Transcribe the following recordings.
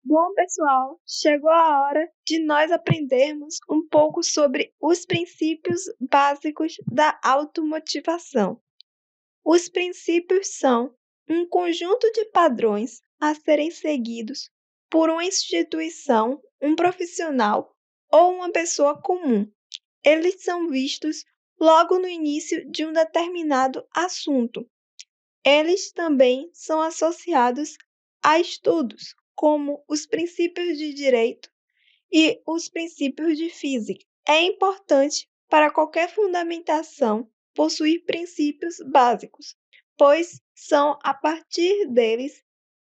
Bom, pessoal, chegou a hora de nós aprendermos um pouco sobre os princípios básicos da automotivação. Os princípios são um conjunto de padrões a serem seguidos por uma instituição, um profissional ou uma pessoa comum. Eles são vistos logo no início de um determinado assunto. Eles também são associados a estudos, como os princípios de direito e os princípios de física. É importante para qualquer fundamentação possuir princípios básicos, pois são a partir deles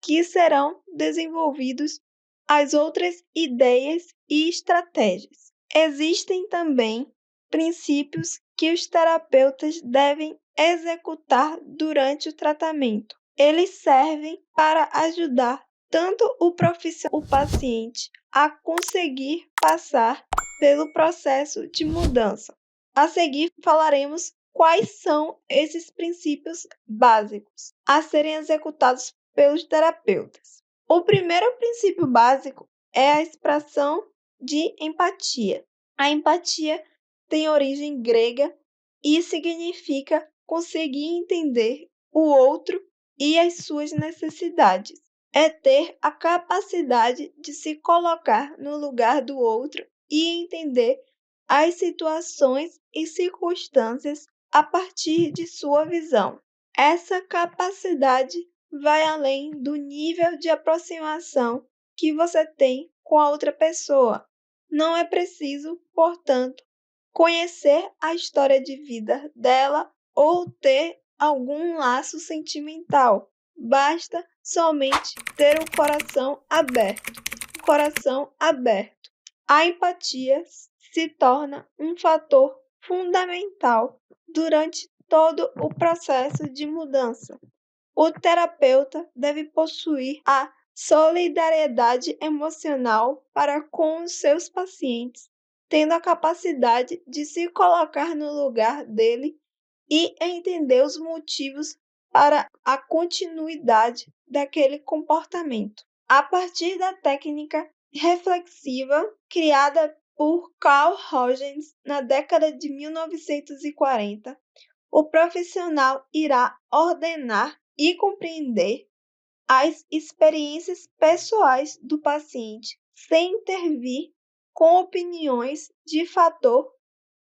que serão desenvolvidos as outras ideias e estratégias. Existem também princípios que os terapeutas devem executar durante o tratamento. Eles servem para ajudar tanto o paciente a conseguir passar pelo processo de mudança. A seguir, falaremos quais são esses princípios básicos a serem executados pelos terapeutas. O primeiro princípio básico é a expressão de empatia. A empatia tem origem grega e significa conseguir entender o outro e as suas necessidades. É ter a capacidade de se colocar no lugar do outro e entender as situações e circunstâncias a partir de sua visão. Essa capacidade vai além do nível de aproximação que você tem com a outra pessoa. Não é preciso, portanto, conhecer a história de vida dela ou ter algum laço sentimental. Basta somente ter o coração aberto. Coração aberto. A empatia se torna um fator fundamental durante todo o processo de mudança. O terapeuta deve possuir a solidariedade emocional para com os seus pacientes, tendo a capacidade de se colocar no lugar dele e entender os motivos para a continuidade daquele comportamento. A partir da técnica reflexiva criada por Carl Rogers na década de 1940, o profissional irá ordenar e compreender as experiências pessoais do paciente, sem intervir com opiniões de fator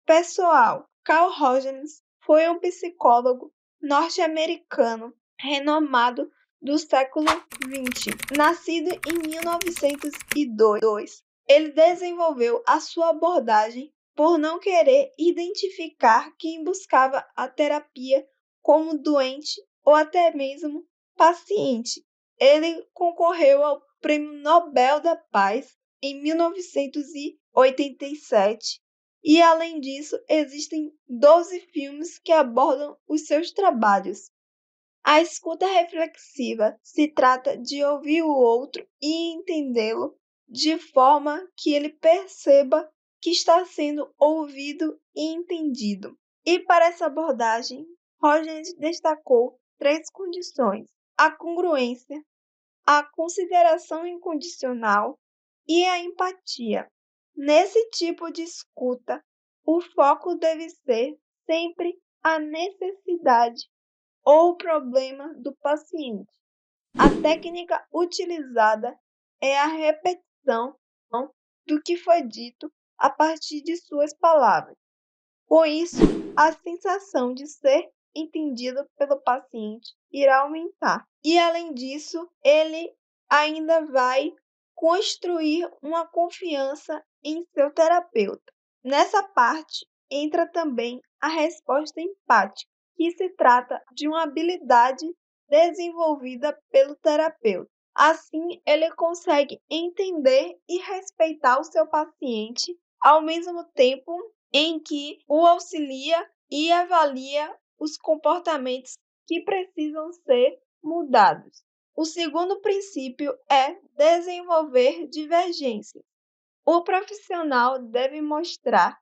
pessoal. Carl Rogers foi um psicólogo norte-americano renomado do século XX. Nascido em 1902, ele desenvolveu a sua abordagem por não querer identificar quem buscava a terapia como doente ou até mesmo paciente. Ele concorreu ao Prêmio Nobel da Paz em 1987 e, além disso, existem 12 filmes que abordam os seus trabalhos. A escuta reflexiva se trata de ouvir o outro e entendê-lo de forma que ele perceba que está sendo ouvido e entendido. E para essa abordagem, Rogers destacou 3 condições: a congruência, a consideração incondicional e a empatia. Nesse tipo de escuta, o foco deve ser sempre a necessidade ou problema do paciente. A técnica utilizada é a repetição do que foi dito a partir de suas palavras. Com isso, a sensação de ser entendido pelo paciente irá aumentar. E, além disso, ele ainda vai construir uma confiança em seu terapeuta. Nessa parte, entra também a resposta empática, que se trata de uma habilidade desenvolvida pelo terapeuta. Assim, ele consegue entender e respeitar o seu paciente, ao mesmo tempo em que o auxilia e avalia os comportamentos que precisam ser mudados. O segundo princípio é desenvolver divergências. O profissional deve mostrar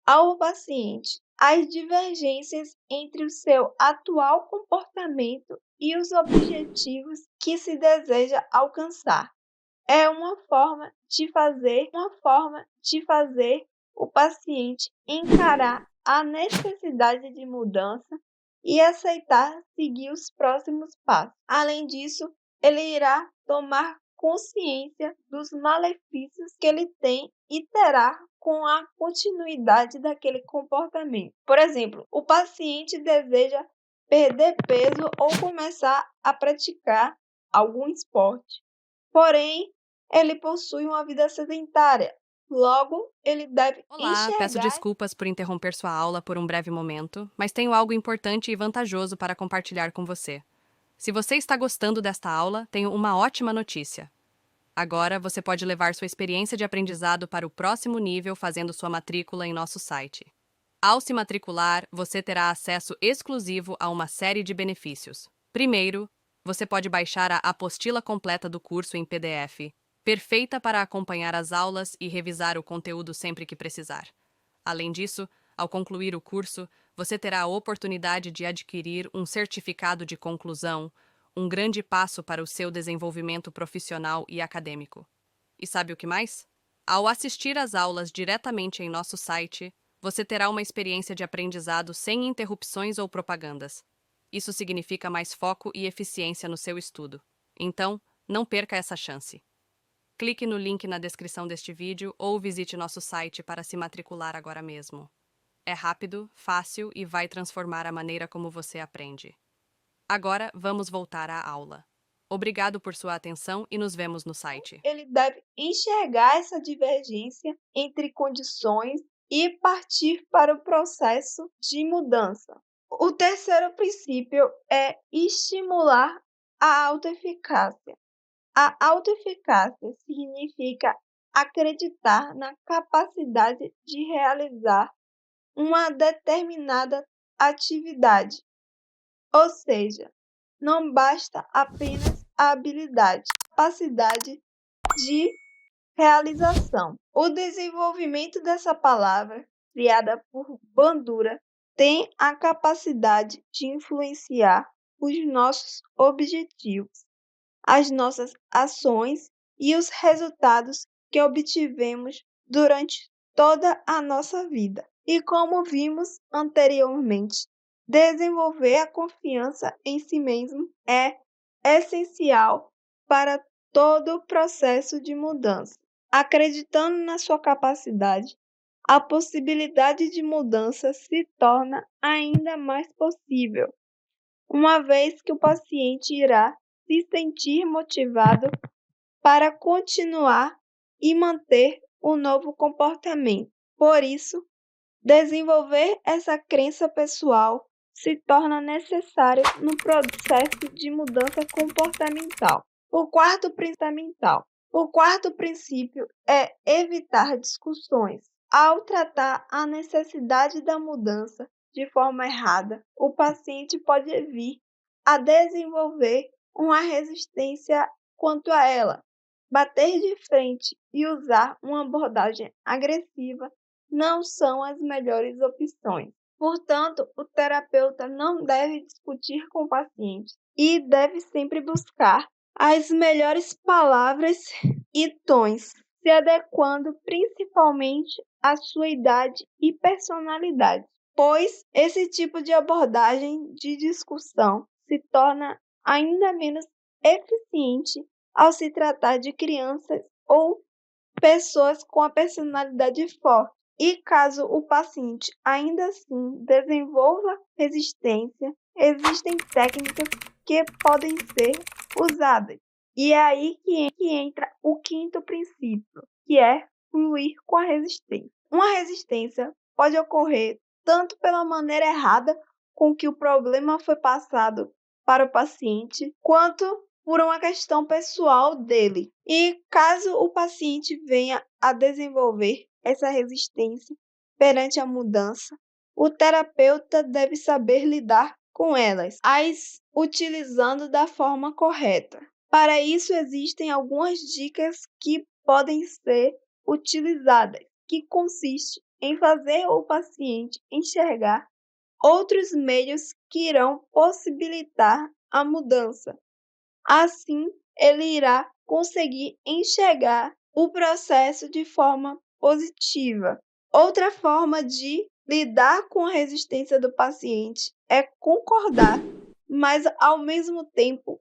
ao paciente as divergências entre o seu atual comportamento e os objetivos que se deseja alcançar. é uma forma de fazer o paciente encarar a necessidade de mudança e aceitar seguir os próximos passos. Além disso, ele irá tomar consciência dos malefícios que ele tem e terá com a continuidade daquele comportamento. Por exemplo, o paciente deseja perder peso ou começar a praticar algum esporte. Porém, ele possui uma vida sedentária. Logo, ele deve Olá, peço enxergar. desculpas por interromper sua aula por um breve momento, mas tenho algo importante e vantajoso para compartilhar com você. Se você está gostando desta aula, tenho uma ótima notícia. Agora você pode levar sua experiência de aprendizado para o próximo nível fazendo sua matrícula em nosso site. Ao se matricular, você terá acesso exclusivo a uma série de benefícios. Primeiro, você pode baixar a apostila completa do curso em PDF, perfeita para acompanhar as aulas e revisar o conteúdo sempre que precisar. Além disso, ao concluir o curso, você terá a oportunidade de adquirir um certificado de conclusão, um grande passo para o seu desenvolvimento profissional e acadêmico. E sabe o que mais? Ao assistir às aulas diretamente em nosso site, você terá uma experiência de aprendizado sem interrupções ou propagandas. Isso significa mais foco e eficiência no seu estudo. Então, não perca essa chance. Clique no link na descrição deste vídeo ou visite nosso site para se matricular agora mesmo. É rápido, fácil e vai transformar a maneira como você aprende. Agora, vamos voltar à aula. Obrigado por sua atenção e nos vemos no site. Ele deve enxergar essa divergência entre condições e partir para o processo de mudança. O terceiro princípio é estimular a autoeficácia. A autoeficácia significa acreditar na capacidade de realizar uma determinada atividade, ou seja, não basta apenas a habilidade, capacidade de realização. O desenvolvimento dessa palavra, criada por Bandura, tem a capacidade de influenciar os nossos objetivos, as nossas ações e os resultados que obtivemos durante toda a nossa vida. E como vimos anteriormente, desenvolver a confiança em si mesmo é essencial para todo o processo de mudança. Acreditando na sua capacidade, a possibilidade de mudança se torna ainda mais possível, uma vez que o paciente irá se sentir motivado para continuar e manter o novo comportamento. Por isso, desenvolver essa crença pessoal se torna necessário no processo de mudança comportamental. O quarto princípio é evitar discussões. Ao tratar a necessidade da mudança de forma errada, o paciente pode vir a desenvolver uma resistência quanto a ela. Bater de frente e usar uma abordagem agressiva não são as melhores opções. Portanto, o terapeuta não deve discutir com o paciente e deve sempre buscar as melhores palavras e tons, se adequando principalmente à sua idade e personalidade, pois esse tipo de abordagem de discussão se torna ainda menos eficiente ao se tratar de crianças ou pessoas com a personalidade forte. E caso o paciente ainda assim desenvolva resistência, existem técnicas que podem ser usadas. E é aí que entra o quinto princípio, que é fluir com a resistência. Uma resistência pode ocorrer tanto pela maneira errada com que o problema foi passado para o paciente, quanto por uma questão pessoal dele. E caso o paciente venha a desenvolver essa resistência perante a mudança, o terapeuta deve saber lidar com elas, as utilizando da forma correta. Para isso, existem algumas dicas que podem ser utilizadas, que consiste em fazer o paciente enxergar outros meios que irão possibilitar a mudança. Assim, ele irá conseguir enxergar o processo de forma positiva. Outra forma de lidar com a resistência do paciente é concordar, mas ao mesmo tempo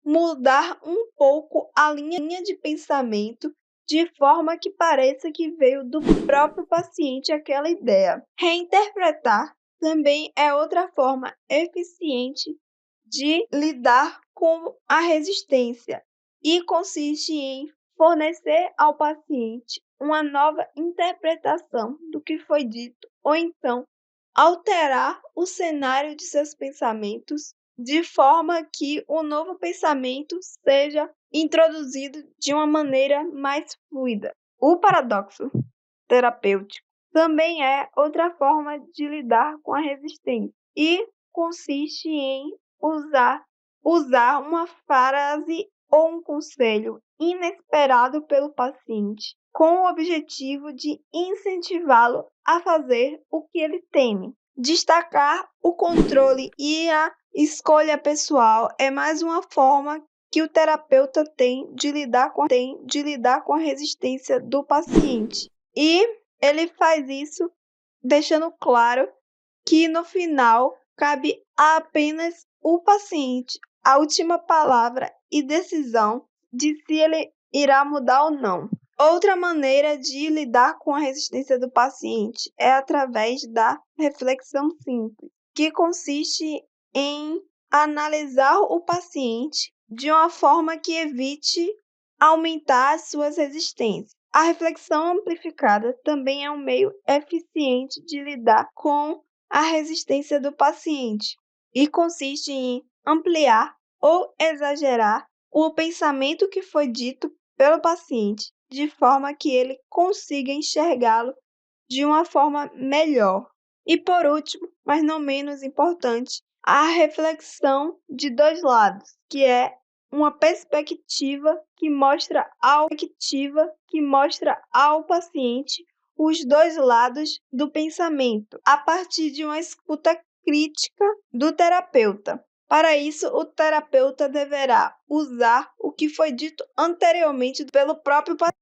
mudar um pouco a linha de pensamento de forma que pareça que veio do próprio paciente aquela ideia. Reinterpretar também é outra forma eficiente de lidar com a resistência e consiste em fornecer ao paciente uma nova interpretação do que foi dito ou então alterar o cenário de seus pensamentos de forma que o novo pensamento seja introduzido de uma maneira mais fluida. O paradoxo terapêutico também é outra forma de lidar com a resistência e consiste em usar uma frase ou um conselho inesperado pelo paciente, com o objetivo de incentivá-lo a fazer o que ele teme. Destacar o controle e a escolha pessoal é mais uma forma que o terapeuta tem de lidar com a resistência do paciente. E ele faz isso deixando claro que no final cabe apenas o paciente a última palavra e decisão de se ele irá mudar ou não. Outra maneira de lidar com a resistência do paciente é através da reflexão simples, que consiste em analisar o paciente de uma forma que evite aumentar as suas resistências. A reflexão amplificada também é um meio eficiente de lidar com a resistência do paciente e consiste em ampliar ou exagerar o pensamento que foi dito pelo paciente, de forma que ele consiga enxergá-lo de uma forma melhor. E por último, mas não menos importante, a reflexão de dois lados, que é uma perspectiva que mostra ao paciente os dois lados do pensamento, a partir de uma escuta crítica do terapeuta. Para isso, o terapeuta deverá usar o que foi dito anteriormente pelo próprio paciente.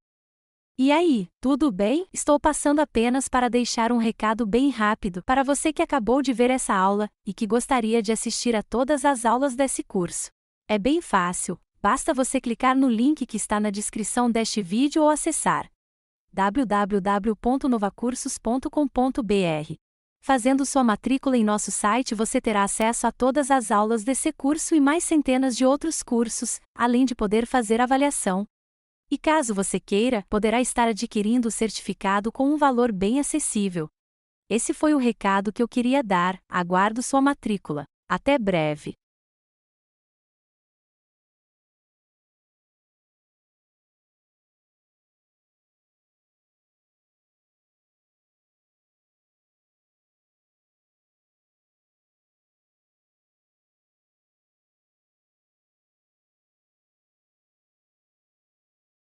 E aí, tudo bem? Estou passando apenas para deixar um recado bem rápido para você que acabou de ver essa aula e que gostaria de assistir a todas as aulas desse curso. É bem fácil, basta você clicar no link que está na descrição deste vídeo ou acessar www.novacursos.com.br. Fazendo sua matrícula em nosso site, você terá acesso a todas as aulas desse curso e mais centenas de outros cursos, além de poder fazer avaliação. E caso você queira, poderá estar adquirindo o certificado com um valor bem acessível. Esse foi o recado que eu queria dar, aguardo sua matrícula. Até breve!